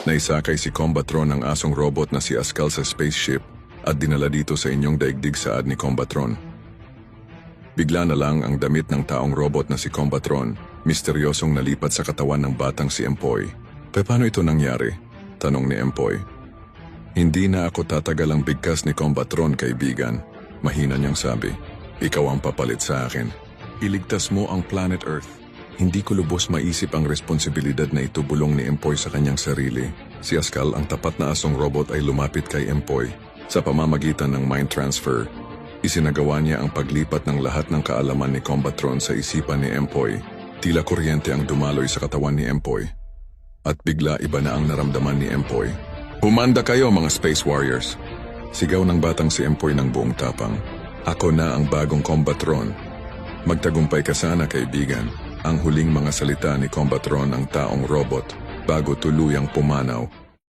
Naisakay si Combatron ng asong robot na si Askal sa spaceship at dinala dito sa inyong daigdig saad ni Combatron. Bigla na lang ang damit ng taong robot na si Combatron, misteryosong nalipat sa katawan ng batang si Empoy. Paano ito nangyari? Tanong ni Empoy. Hindi na ako tatagalang bigkas ni Combatron, kaibigan. Mahina niyang sabi. Ikaw ang papalit sa akin. Iligtas mo ang planet Earth. Hindi ko lubos maisip ang responsibilidad na itubulong ni Empoy sa kanyang sarili. Si Askal, ang tapat na asong robot, ay lumapit kay Empoy. Sa pamamagitan ng mind transfer, isinagawa niya ang paglipat ng lahat ng kaalaman ni Combatron sa isipan ni Empoy. Tila kuryente ang dumaloy sa katawan ni Empoy. At bigla iba na ang naramdaman ni Empoy. Humanda kayo, mga Space Warriors! Sigaw ng batang si Empoy ng buong tapang. Ako na ang bagong Combatron. Magtagumpay ka sana, kaibigan. Ang huling mga salita ni Combatron ang taong robot bago tuluyang pumanaw